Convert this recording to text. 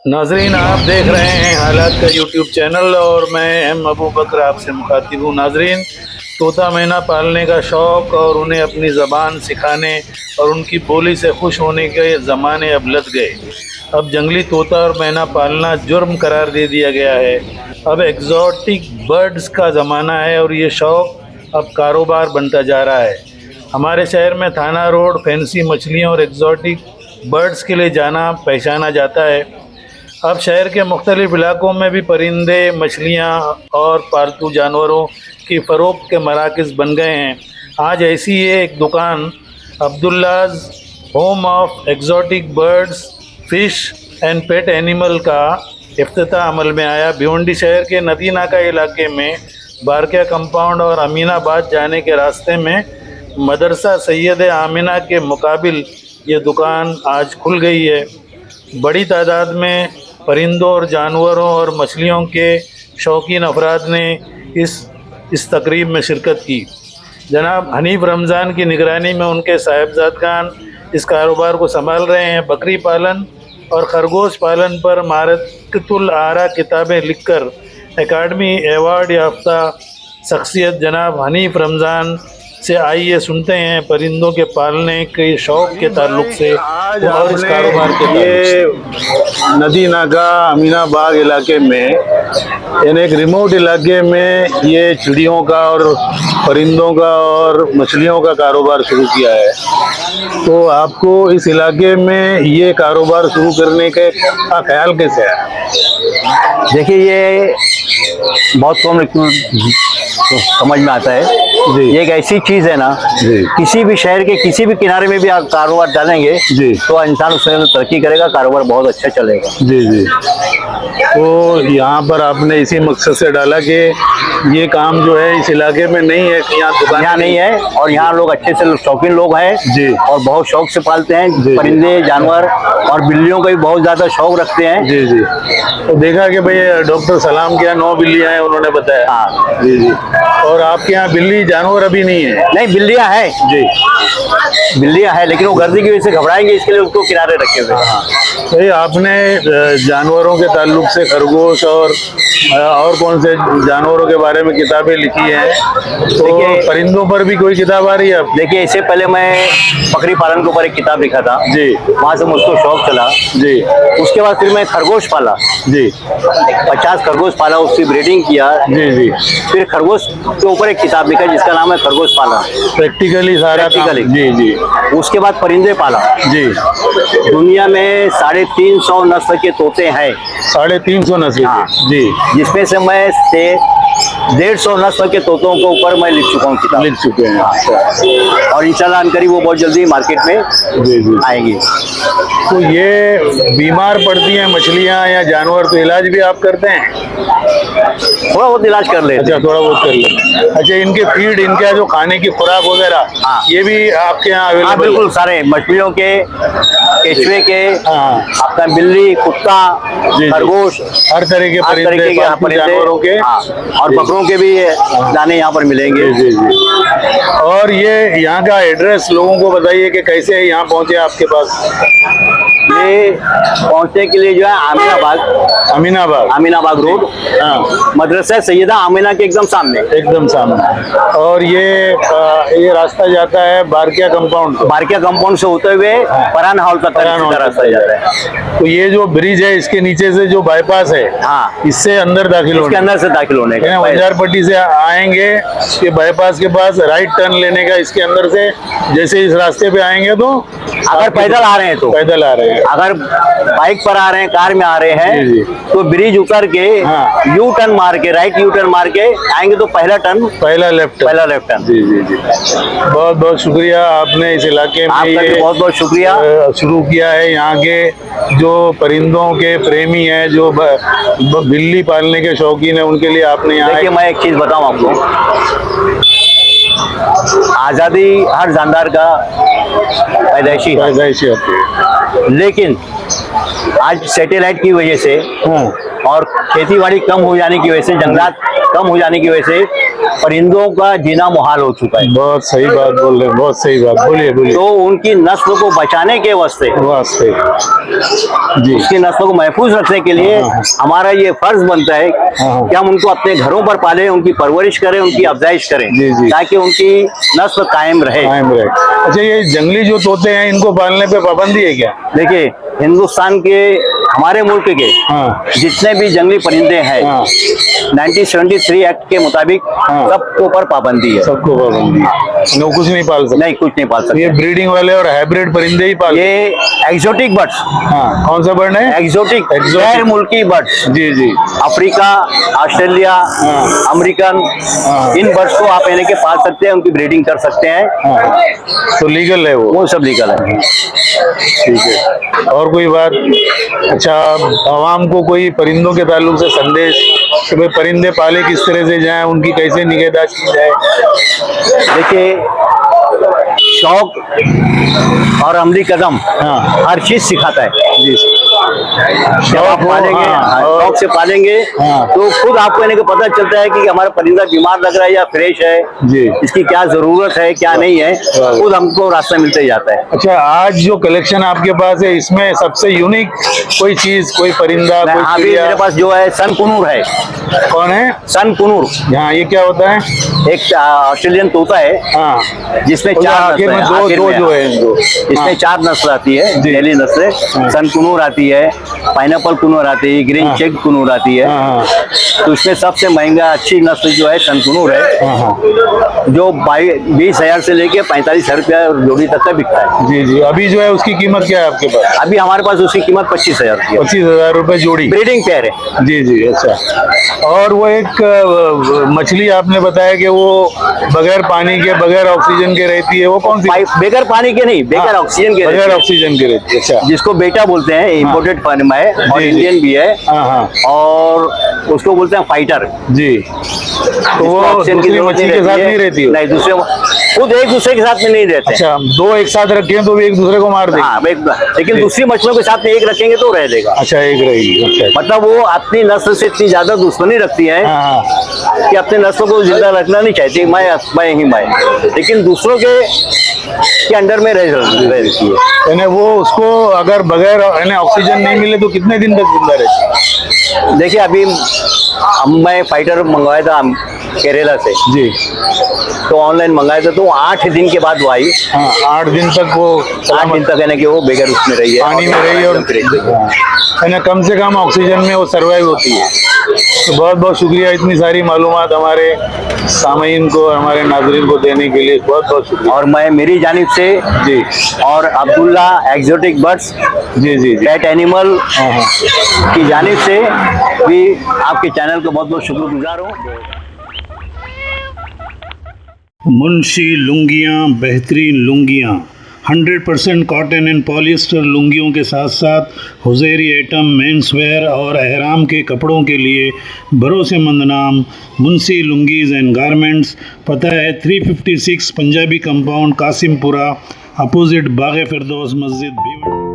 नाजरीन, आप देख रहे हैं हालात का यूट्यूब चैनल और मैं एम अबू बकर आपसे मुखातिब हूँ। नाजरीन, तोता मैना पालने का शौक़ और उन्हें अपनी ज़बान सिखाने और उनकी बोली से खुश होने के ज़माने अब लग गए। अब जंगली तोता और मैना पालना जुर्म करार दे दिया गया है। अब एग्ज़ॉटिक बर्ड्स का ज़माना है और ये शौक़ अब कारोबार बनता जा रहा है। हमारे शहर में थाना रोड फैंसी मछलियों और एग्ज़ॉटिक बर्ड्स के लिए जाना पहचाना जाता है। अब शहर के मुख्तलिफ़ इलाकों में भी परिंदे, मछलियाँ और पालतू जानवरों की फ़रोख्त के मराकज़ बन गए हैं। आज ऐसी ही एक दुकान Abdullah's home of exotic birds, fish and pet animal का इफ्तिताह अमल में आया। भिवंडी शहर के नदी नाका इलाके में बारकिया कंपाउंड और अमीनाबाद जाने के रास्ते में मदरसा सैयद आमिना के मुकाबिल ये दुकान आज खुल गई है। बड़ी तादाद में परिंदों और जानवरों और मछलियों के शौकीन अफराद ने इस तकरीब में शिरकत की। जनाब हनीफ रमज़ान की निगरानी में उनके साहिबजादगान इस कारोबार को संभाल रहे हैं। बकरी पालन और खरगोश पालन पर महारतुल आरा किताबें लिखकर एकेडमी अवार्ड याफ्ता शख्सियत जनाब हनीफ रमज़ान से आइए सुनते हैं परिंदों के पालने के शौक़ के ताल्लुक से और इस कारोबार के ये नदी नाका अमीनाबाद इलाके में यानी एक रिमोट इलाके में ये चिड़ियों का और परिंदों का और मछलियों का कारोबार शुरू किया है। तो आपको इस इलाके में ये कारोबार शुरू करने का ख्याल कैसे है? देखिए, ये बहुत कम समझ में आता है जी। ये एक ऐसी चीज है ना जी, किसी भी शहर के किसी भी किनारे में भी आप कारोबार डालेंगे जी तो इंसान उसमें तरक्की करेगा, कारोबार बहुत अच्छा चलेगा जी जी। तो यहाँ पर आपने इसी मकसद से डाला कि ये काम जो है इस इलाके में नहीं है, यहाँ दुकान यहाँ नहीं है और यहाँ लोग अच्छे से शौकीन लोग हैं जी और बहुत शौक से पालते हैं परिंदे जानवर और बिल्लियों का भी बहुत ज्यादा शौक रखते हैं जी जी। तो देखा कि भाई डॉक्टर सलाम के यहाँ 9 बिल्लियाँ हैं, उन्होंने बताया। हाँ जी जी। और आपके यहाँ बिल्ली जानवर अभी नहीं है? नहीं, बिल्लियाँ हैं जी, बिल्लियाँ हैं, लेकिन वो गर्दी की वजह से घबराएंगे, इसके लिए उसको किनारे रखे हुए हैं। भाई आपने जानवरों के ताल्लुक से खरगोश और कौन से जानवरों के बारे में किताबें लिखी हैं, तो परिंदों पर भी कोई किताब आ रही है? देखिए, इससे पहले मैं बकरी पालन के ऊपर एक किताब लिखा था जी, वहाँ से मुझको शौक चला जी। उसके बाद फिर मैं खरगोश पाला जी, 50 खरगोश पाला, उसकी ब्रीडिंग किया जी जी। फिर खरगोश के ऊपर एक किताब लिखा जिसका नाम है खरगोश पाला, प्रैक्टिकली सारा प्रैक्टिकली जी जी। उसके बाद परिंदे पाला जी। दुनिया में 350 नस्ल के तोते हैं, 350 नस्ल जी, जिसमें से मैं 150 नस्ल के तोतों के ऊपर मैं लिख चुका हूँ, किताब लिख चुके हैं। और इंशाल्लाह करीब वो बहुत जल्दी मार्केट में जी जी आएंगी। तो ये बीमार पड़ती हैं मछलियाँ या जानवर, तो इलाज भी आप करते हैं? थोड़ा बहुत इलाज कर लेते हैं। अच्छा, थोड़ा बहुत कर लेते। अच्छा, इनके फीड, इनका जो खाने की खुराक वगैरह ये भी आपके यहाँ अवेलेबल? बिल्कुल, सारे मछलियों के, केचुए के, आपका बिल्ली, कुत्ता, खरगोश, हर तरह के परिंदे, जानवरों के और बकरों के भी दाने यहाँ पर मिलेंगे जी जी। और ये यहाँ का एड्रेस लोगों को बताइए कि कैसे यहाँ पहुँचे आपके पास? ये पहुँचने के लिए जो है अमीनाबाद रोड, मदरसा सैयदा आमिना के एकदम सामने। और ये रास्ता जाता है बारकिया कंपाउंड से होते हुए परान हॉल तक रास्ता जाता है। तो ये जो ब्रिज है इसके नीचे से जो बाईपास है, हाँ, इससे अंदर अंदर से दाखिल होने का, वंजारपट्टी से आएंगे ये बाईपास के पास राइट टर्न लेने का, इसके अंदर से जैसे इस रास्ते पे आएंगे तो अगर पैदल आ रहे हैं, अगर बाइक पर आ रहे हैं, कार में आ रहे हैं तो ब्रिज उतर के यू टर्न मार के, राइट यू टर्न मार के आएंगे तो पहला लेफ्ट टर्न। जी जी जी। बहुत बहुत शुक्रिया, आपने इस इलाके में बहुत बहुत शुक्रिया शुरू किया है। यहाँ के जो परिंदों के प्रेमी हैं, जो बिल्ली पालने के शौकीन है, उनके लिए आपने यहाँ। देखिए, मैं एक चीज बताऊं आपको, आजादी हर जानदार का पैदाइशी होती है, लेकिन आज सैटेलाइट की वजह से और खेती बाड़ी कम हो जाने की वजह से, जंगलात कम हो जाने की वजह से परिंदों का जीना मुहाल हो चुका है। बहुत सही बात बोल रहे हैं, बहुत सही बात, बोलिए बोलिए। तो उनकी नस्ल को बचाने के वास्ते, जी उसकी नस्ल को महफूज रखने के लिए हमारा ये फर्ज बनता है कि हम उनको अपने घरों पर पालें, उनकी परवरिश करें, उनकी अफजाइश करें, जी, जी। ताकि उनकी नस्ल कायम रहे। कायम रहे। अच्छा, ये जंगली जो तोते हैं इनको पालने पे पाबंदी है क्या? देखिए, हिंदुस्तान के, हमारे मुल्क के जितने भी जंगली परिंदे हैं, 1973 एक्ट के मुताबिक सबके ऊपर पाबंदी है। सबको पाबंदी है, नो कुछ नहीं पाल सकते? नहीं, कुछ नहीं पाल सकते। ये ब्रीडिंग वाले और हाइब्रिड परिंदे ही पाल? ये एक्सोटिक बर्ड्स। हाँ, कौन सा बर्ड है? एक्सोटिक, गैर मुल्की birds. Ji ji. Africa, Australia, American, in birds को आप यानी के पाल सकते हैं, उनकी ब्रीडिंग कर सकते हैं। तो लीगल है वो सब लीगल है। ठीक है। और कोई बात? अच्छा, आवाम को कोई परिंदों के ताल्लुक से संदेश कि भाई परिंदे पाले किस तरह से जाएं, उनकी कैसे निगहदाश्त की जाए? देखिए, शौक और अमली कदम हर चीज सिखाता है। जी, जब आप पालेंगे, शौक से पालेंगे, तो खुद आपको यानी कि पता चलता है कि हमारा परिंदा बीमार लग रहा है या फ्रेश है, जी, इसकी क्या जरूरत है, क्या नहीं है, खुद हमको रास्ता मिलते जाता है। अच्छा, आज जो कलेक्शन आपके पास है, इसमें सबसे यूनिक कोई चीज, कोई परिंदा, कोई अभी चिड़िया? मेरे पास जो है सन कुनूर है। कौन है? सन कुनूर। हाँ, ये क्या होता है? एक ऑस्ट्रेलियन तोता है, हाँ, जिसमें तो 4 आखिर में नस्ल दो जो है इनको। इसमें 4 नस्ल आती है, पहली नस्ल सन कुनूर आती है, पाइनएप्पल कुनूर आती है, ग्रीन चेक कुनूर आती है। तो इसमें सबसे महंगा अच्छी नस्ल जो है सन कुनूर है, जो 20,000 से लेके 45,000 रुपया जोड़ी तक का बिकता है। जी जी। अभी जो है उसकी कीमत क्या है आपके पास? अभी हमारे पास उसकी कीमत 25,000 रुपया। 25,000 रुपए जोड़ी? ब्रीडिंग पेयर है। जी जी। अच्छा, और वो एक मछली आपने बताया कि वो बगैर पानी के, बगैर ऑक्सीजन के रहती है, वो कौन सी? बगैर पानी के नहीं, बगैर ऑक्सीजन के, बगैर ऑक्सीजन के रहती है। अच्छा, जिसको बेटा बोलते हैं, इम्पोर्टेड फॉर्म है और इंडियन भी है। और उसको बोलते हैं फाइटर। जी। तो वो दूसरी मछली के साथ नहीं रहती है? नहीं, दूसरे खुद एक दूसरे के साथ में नहीं रहते। अच्छा, दो एक साथ रखें तो भी एक दूसरे को मार देंगे? हाँ, लेकिन दूसरी मछलियों के साथ में एक रखेंगे तो रह देगा। अच्छा, एक रहेगी। अच्छा, मतलब वो अपनी नस्ल से इतनी ज्यादा दुश्मनी रखती है कि अपने नस्ल को जिंदा रखना नहीं चाहती, मैं, लेकिन दूसरों के अंडर में रहती है। यानी वो उसको अगर बगैर ऑक्सीजन नहीं मिले तो कितने दिन तक जिंदा रहती है? देखिए, अभी मैं फाइटर मंगवाया था केरला से। जी। तो ऑनलाइन मंगाया था, तो 8 दिन के बाद वो आई। हाँ, 8 दिन तक वो 8 दिन तक यानी कि वो बगैर उसमें रही है, पानी में रही और कम से कम ऑक्सीजन में वो सर्वाइव होती है। तो बहुत बहुत शुक्रिया, इतनी सारी मालूमात हमारे सामीन को, हमारे नाज़रीन को देने के लिए बहुत बहुत शुक्रिया। और मैं मेरी जानिब से जी, और अब्दुल्ला एक्सोटिक बर्ड्स जी जी, पेट एनिमल की जानिब से भी आपके चैनल को बहुत बहुत शुक्रगुजार हूँ। मुंशी लुंगियाँ, बेहतरीन लुंगियाँ, 100% कॉटन एंड पॉलिएस्टर लुंगियों के साथ साथ हुज़ैरी आइटम, मेंस वेयर और एहराम के कपड़ों के लिए भरोसेमंद नाम मुंशी लुंगीज़ एंड गारमेंट्स। पता है 356 पंजाबी कंपाउंड, कासिमपुरा, अपोजिट बाग फिरदौस मस्जिद, भिवंडी।